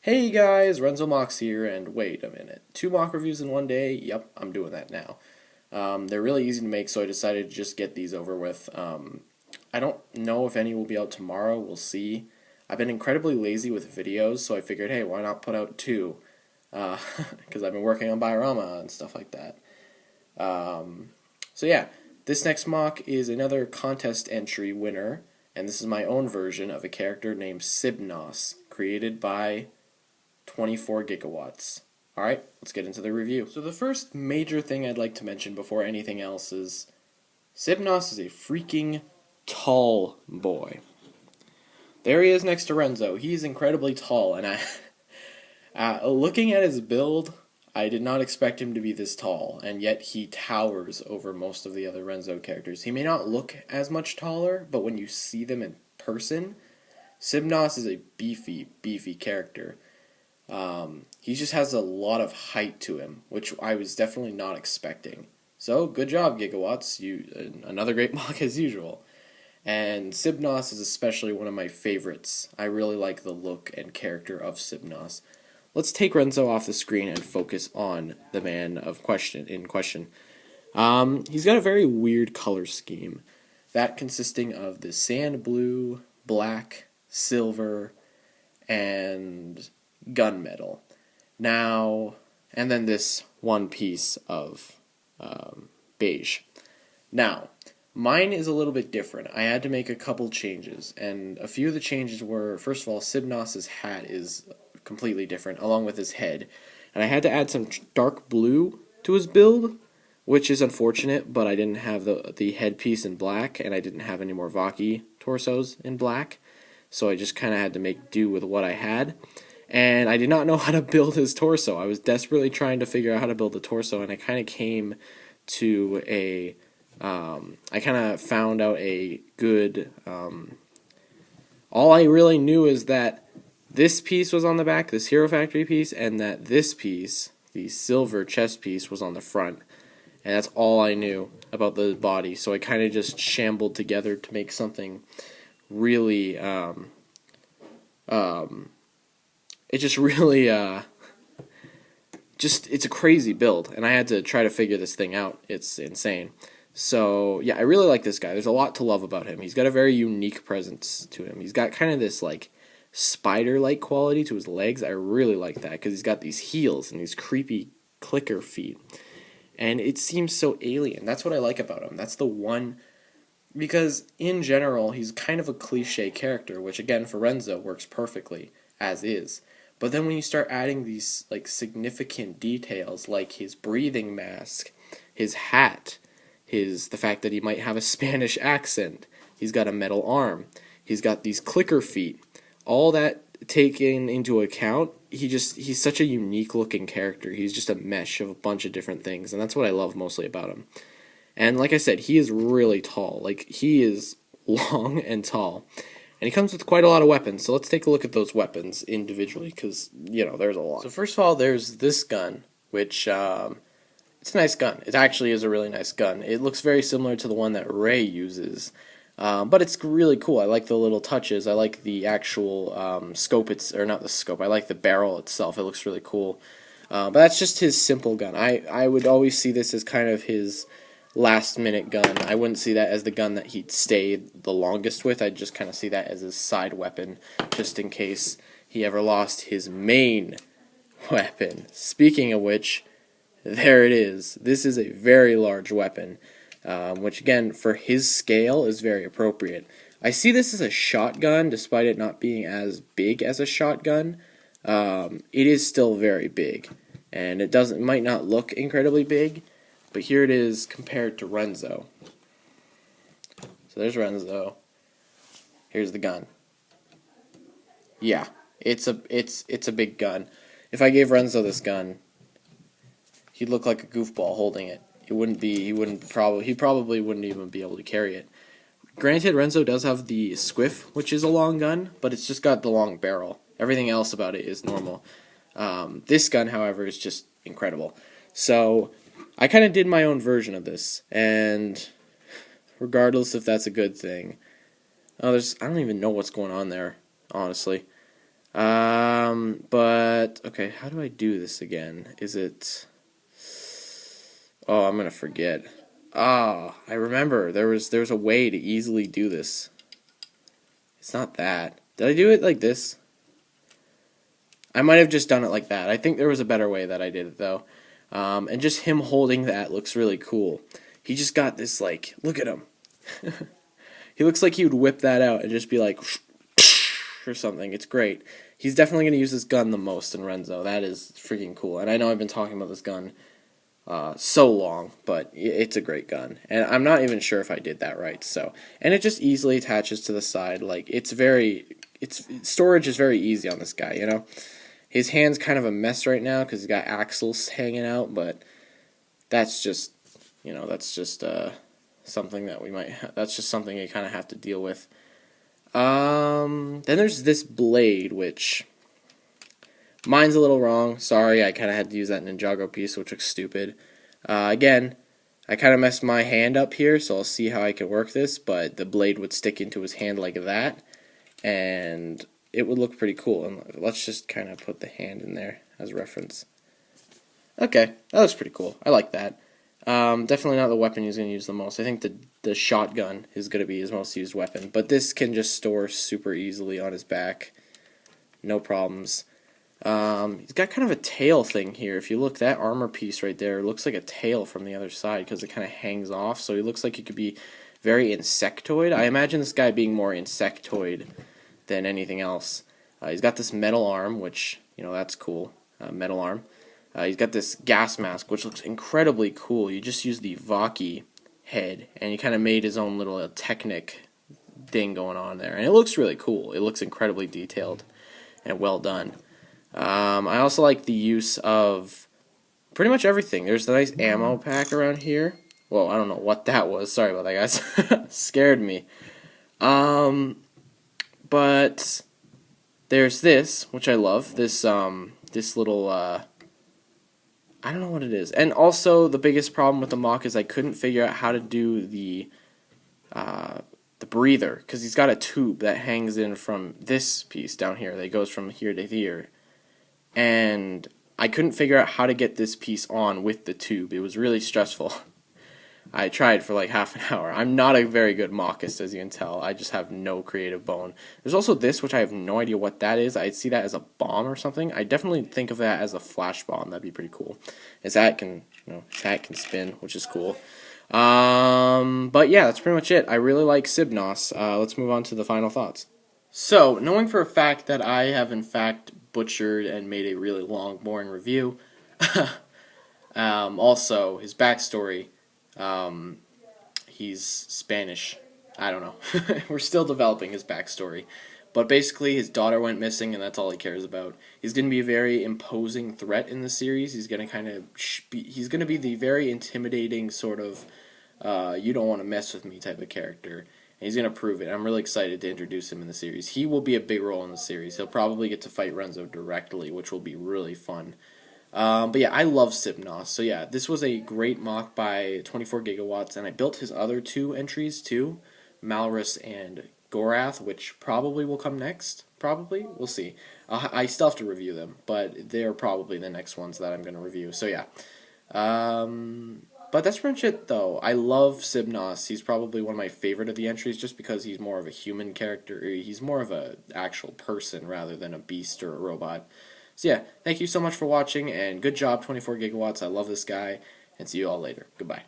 Hey guys, Renzo Mox here, and wait a minute. 2 mock reviews in one day? Yep, I'm doing that now. They're really easy to make, so I decided to just get these over with. I don't know if any will be out tomorrow, we'll see. I've been incredibly lazy with videos, so I figured, hey, why not put out 2? Because I've been working on Biorama and stuff like that. So yeah, this next mock is another contest entry winner, and this is my own version of a character named Sibnos, created by 24 gigawatts. Alright, let's get into the review. So the first major thing I'd like to mention before anything else is Sibnos is a freaking tall boy. There he is next to Renzo. He's incredibly tall, and looking at his build, I did not expect him to be this tall, and yet he towers over most of the other Renzo characters. He may not look as much taller, but when you see them in person, Sibnos is a beefy character. He just has a lot of height to him, which I was definitely not expecting. So, good job, Gigawatts. Another great mock as usual. And Sibnos is especially one of my favorites. I really like the look and character of Sibnos. Let's take Renzo off the screen and focus on the man in question. He's got a very weird color scheme, that consisting of the sand blue, black, silver, and gunmetal. Now, and then this one piece of beige. Now, mine is a little bit different. I had to make a couple changes, and a few of the changes were, first of all, Sibnos's hat is completely different, along with his head. And I had to add some dark blue to his build, which is unfortunate, but I didn't have the headpiece in black, and I didn't have any more Vaki torsos in black, so I just kind of had to make do with what I had. And I did not know how to build his torso. I was desperately trying to figure out how to build the torso, and I kind of came to I kind of found out a good, all I really knew is that this piece was on the back, this Hero Factory piece, and that this piece, the silver chest piece, was on the front. And that's all I knew about the body, so I kind of just shambled together to make something really, it just really, it's a crazy build, and I had to try to figure this thing out. It's insane. So, yeah, I really like this guy. There's a lot to love about him. He's got a very unique presence to him. He's got kind of this, like, spider-like quality to his legs. I really like that, because he's got these heels and these creepy clicker feet. And it seems so alien. That's what I like about him. That's the one, because in general, he's kind of a cliche character, which, again, for Renzo, works perfectly, as is. But then when you start adding these like significant details, like his breathing mask, his hat, the fact that he might have a Spanish accent, he's got a metal arm, he's got these clicker feet, all that taken into account, he's such a unique looking character. He's just a mesh of a bunch of different things, and that's what I love mostly about him. And like I said, he is really tall. Like, he is long and tall. And he comes with quite a lot of weapons, so let's take a look at those weapons individually, because, there's a lot. So first of all, there's this gun, which, it's a nice gun. It actually is a really nice gun. It looks very similar to the one that Ray uses, but it's really cool. I like the little touches. I like the actual scope, or not the scope, I like the barrel itself. It looks really cool. But that's just his simple gun. I would always see this as kind of his last-minute gun. I wouldn't see that as the gun that he'd stay the longest with. I'd just kind of see that as his side weapon, just in case he ever lost his main weapon. Speaking of which, there it is. This is a very large weapon, which, again, for his scale is very appropriate. I see this as a shotgun, despite it not being as big as a shotgun. It is still very big, and it might not look incredibly big, but here it is compared to Renzo. So there's Renzo. Here's the gun. Yeah, it's a big gun. If I gave Renzo this gun, he'd look like a goofball holding it. He probably wouldn't even be able to carry it. Granted, Renzo does have the Squiff, which is a long gun, but it's just got the long barrel. Everything else about it is normal. This gun, however, is just incredible. So I kind of did my own version of this, and regardless if that's a good thing, I don't even know what's going on there, honestly. But okay, how do I do this again? Is it? Oh, I'm gonna forget. Ah, I remember there was a way to easily do this. It's not that. Did I do it like this? I might have just done it like that. I think there was a better way that I did it though. And just him holding that looks really cool. He just got this like, look at him. He looks like he would whip that out and just be like, or something. It's great. He's definitely going to use this gun the most in Renzo. That is freaking cool. And I know I've been talking about this gun so long, but it's a great gun. And I'm not even sure if I did that right. So, and it just easily attaches to the side. Like storage is very easy on this guy. You know, his hand's kind of a mess right now because he's got axles hanging out. But that's just, that's just something that that's just something you kind of have to deal with. Then there's this blade, which mine's a little wrong. Sorry, I kind of had to use that Ninjago piece, which looks stupid. Again, I kind of messed my hand up here, so I'll see how I can work this, but the blade would stick into his hand like that, and it would look pretty cool. And let's just kind of put the hand in there as reference. Okay, that looks pretty cool. I like that. Definitely not the weapon he's going to use the most. I think the shotgun is going to be his most used weapon. But this can just store super easily on his back. No problems. He's got kind of a tail thing here. If you look, that armor piece right there looks like a tail from the other side because it kind of hangs off. So he looks like he could be very insectoid. I imagine this guy being more insectoid than anything else. He's got this metal arm, which, that's cool. Metal arm. He's got this gas mask, which looks incredibly cool. You just use the Vaki head, and he kind of made his own little Technic thing going on there. And it looks really cool. It looks incredibly detailed and well done. I also like the use of pretty much everything. There's a nice ammo pack around here. Whoa, I don't know what that was. Sorry about that, guys. Scared me. But there's this, which I love. This little... I don't know what it is. And also, the biggest problem with the Mach is I couldn't figure out how to do the breather, because he's got a tube that hangs in from this piece down here that goes from here to here. And I couldn't figure out how to get this piece on with the tube. It was really stressful. I tried for like half an hour. I'm not a very good Machist, as you can tell. I just have no creative bone. There's also this, which I have no idea what that is. I see that as a bomb or something. I definitely think of that as a flash bomb. That'd be pretty cool. His hat can, spin, which is cool. But yeah, that's pretty much it. I really like Sibnos. Let's move on to the final thoughts. So, knowing for a fact that I have in fact butchered and made a really long, boring review, also his backstory. He's Spanish. I don't know. We're still developing his backstory. But basically, his daughter went missing, and that's all he cares about. He's going to be a very imposing threat in the series. He's going to he's going to be the very intimidating sort of, you don't want to mess with me type of character. And he's going to prove it. I'm really excited to introduce him in the series. He will be a big role in the series. He'll probably get to fight Renzo directly, which will be really fun. But yeah, I love Sibnos. So yeah, this was a great mock by 24 Gigawatts, and I built his other two entries too, Malrus and Gorath, which probably will come next. Probably, we'll see. I still have to review them, but they're probably the next ones that I'm going to review. So yeah, but that's pretty much it though. I love Sibnos. He's probably one of my favorite of the entries, just because he's more of a human character. He's more of a actual person rather than a beast or a robot. So yeah, thank you so much for watching, and good job, 24 Gigawatts. I love this guy, and see you all later. Goodbye.